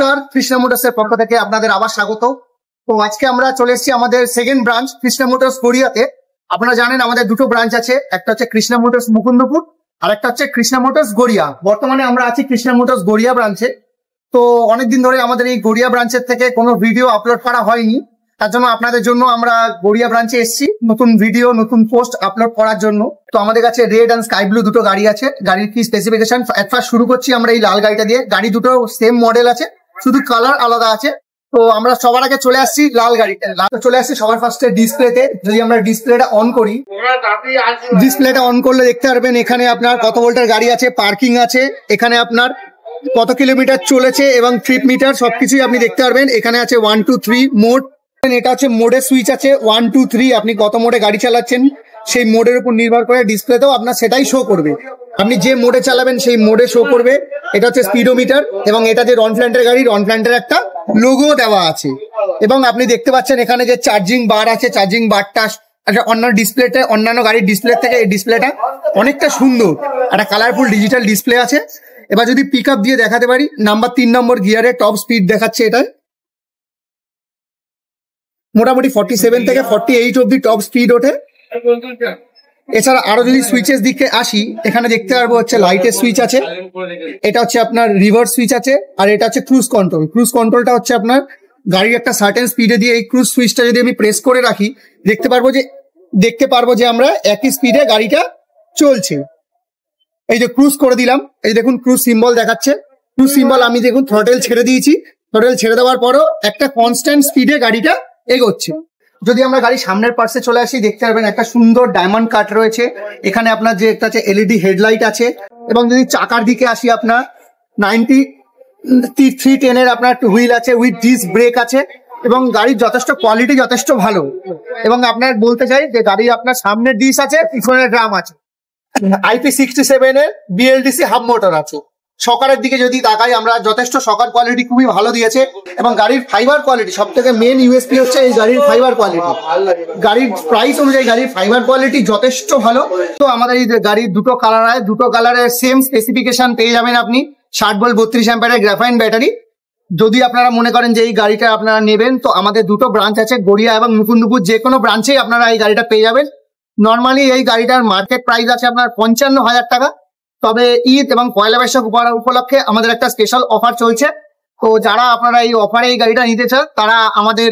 নমস্কার, কৃষ্ণা মোটরসের পক্ষ থেকে আপনাদের আবার স্বাগত। তো আজকে আমরা চলে এসেছি আমাদের সেকেন্ড ব্রাঞ্চ কৃষ্ণা মোটরস গড়িয়াতে। আপনারা জানেন আমাদের দুটো ব্রাঞ্চ আছে, একটা হচ্ছে কৃষ্ণা মোটরস মুকুন্দপুর আর একটা হচ্ছে কৃষ্ণা মোটরস গড়িয়া। বর্তমানে আমরা আছি কৃষ্ণা মোটরস গড়িয়া ব্রাঞ্চে। তো অনেকদিন ধরে আমাদের এই গড়িয়া ব্রাঞ্চের থেকে কোনো ভিডিও আপলোড করা হয়নি, তার জন্য আপনাদের জন্য আমরা গড়িয়া ব্রাঞ্চে এসেছি নতুন ভিডিও নতুন পোস্ট আপলোড করার জন্য। তো আমাদের কাছে রেড অ্যান্ড স্কাই ব্লু দুটো গাড়ি আছে। গাড়ির কি স্পেসিফিকেশন, ফার্স্ট শুরু করছি আমরা এই লাল গাড়িটা দিয়ে। গাড়ি দুটো সেম মডেল আছে, শুধু কালার আলাদা আছে। তো আমরা সবার আগে চলে আসছি লাল গাড়িটা। চলে আসছি সবার ফার্স্টে ডিসপ্লেতে। যদি আমরা ডিসপ্লেটা অন করি, ডিসপ্লেটা অন করলে দেখতে পারবেন এখানে আপনার কত ভোল্টের গাড়ি আছে, পার্কিং আছে, এখানে আপনার কত কিলোমিটার চলেছে এবং ট্রিপ মিটার সবকিছুই আপনি দেখতে পারবেন। এখানে আছে 1 2 3 মোড। এটা হচ্ছে মোডের সুইচ আছে 1 2 3। আপনি কত মোডে গাড়ি চালাচ্ছেন সেই মোডের উপর নির্ভর করে ডিসপ্লেতেও আপনার সেটাই শো করবে। আপনি যে মোডে চালাবেন সেই মোডে শো করবে। এটা হচ্ছে স্পিডোমিটার এবং এটা যে রনফ্ল্যান্টের গাড়ি, রনফ্ল্যান্টের একটা লোগো দেওয়া আছে। এবং আপনি দেখতে পাচ্ছেন এখানে যে চার্জিং বার আছে, চার্জিং বারটা অন্যান্য ডিসপ্লেতে, অন্যান্য গাড়ির ডিসপ্লে থেকে এই ডিসপ্লেটা অনেকটা সুন্দর, একটা কালারফুল ডিজিটাল ডিসপ্লে আছে। এবার যদি পিক আপ দিয়ে দেখাতে পারি, নাম্বার 3 নম্বর গিয়ারে টপ স্পিড দেখাচ্ছে এটা। মোটামুটি 47 থেকে 48 অব্দি টপ স্পিড ওঠে। এছাড়া আরো যদি সুইচের দিকে আসি, এখানে দেখতে পারবো হচ্ছে লাইটের সুইচ আছে, এটা হচ্ছে আপনার রিভার্স সুইচ আছে, আর এটা হচ্ছে ক্রুজ কন্ট্রোল। ক্রুজ কন্ট্রোলটা হচ্ছে আপনার গাড়ির একটা সার্টেন স্পিডে দিয়ে এই ক্রুজ সুইচটা যদি আমি প্রেস করে রাখি, দেখতে পারবো যে আমরা একই স্পিডে গাড়িটা চলছে। এই যে ক্রুজ করে দিলাম, এই দেখুন ক্রুজ সিম্বল দেখাচ্ছে। ক্রুজ সিম্বল আমি দেখুন থ্রটেল ছেড়ে দিয়েছি। থ্রটেল ছেড়ে দেওয়ার পরও একটা কনস্ট্যান্ট স্পিডে গাড়িটা এগোচ্ছে। যদি আমরা গাড়ির সামনের পার্শ্বে চলে আসি, দেখতে পারবেন একটা সুন্দর ডায়মন্ড কাট রয়েছে। এখানে আপনার যে একটা এলইডি হেডলাইট আছে। এবং যদি চাকার দিকে আসি, আপনার 9310 এর আপনার হুইল আছে, উইথ ডিস্ক ব্রেক আছে এবং গাড়ির যথেষ্ট কোয়ালিটি যথেষ্ট ভালো। এবং আপনার বলতে চাই যে গাড়ির আপনার সামনের ডিস আছে, পিছনের ড্রাম আছে। IP67 এর BLDC হাব মোটর আছে। সকারের দিকে যদি তাকাই আমরা, যথেষ্ট সকার কোয়ালিটি খুবই ভালো দিয়েছে এবং গাড়ির ফাইবার কোয়ালিটি সব থেকে মেন ইউএসপি হচ্ছে এই গাড়ির ফাইবার কোয়ালিটি। গাড়ির প্রাইস অনুযায়ী গাড়ির ফাইবার কোয়ালিটি যথেষ্ট ভালো। তো আমাদের এই গাড়ির দুটো কালার আছে, দুটো কালারের সেম স্পেসিফিকেশন পেয়ে যাবেন আপনি। 60 ভোল্ট 32 অ্যাম্পিয়ারের গ্রাফাইন ব্যাটারি। যদি আপনারা মনে করেন যে এই গাড়িটা আপনারা নেবেন, তো আমাদের দুটো ব্রাঞ্চ আছে, গড়িয়া এবং মুকুন্দপুর। যে কোনো ব্রাঞ্চেই আপনারা এই গাড়িটা পেয়ে যাবেন। নর্মালি এই গাড়িটার মার্কেট প্রাইস আছে আপনার 55,000 টাকা। তবে ঈদ এবং পয়লা বৈশাখ উপলক্ষে আমাদের একটা স্পেশাল অফার চলছে। তো যারা আপনারা এই অফারে এই গাড়িটা নিতে চান, তারা আমাদের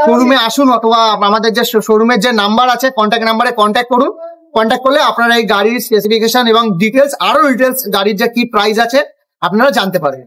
শোরুমে আসুন, অথবা আমাদের যে শোরুমের যে নাম্বার আছে কন্ট্যাক্ট নাম্বারে কন্ট্যাক্ট করুন। কন্ট্যাক্ট করলে আপনারা এই গাড়ির স্পেসিফিকেশন এবং ডিটেলস, আরো ডিটেলস গাড়ির যে কি প্রাইস আছে আপনারা জানতে পারেন।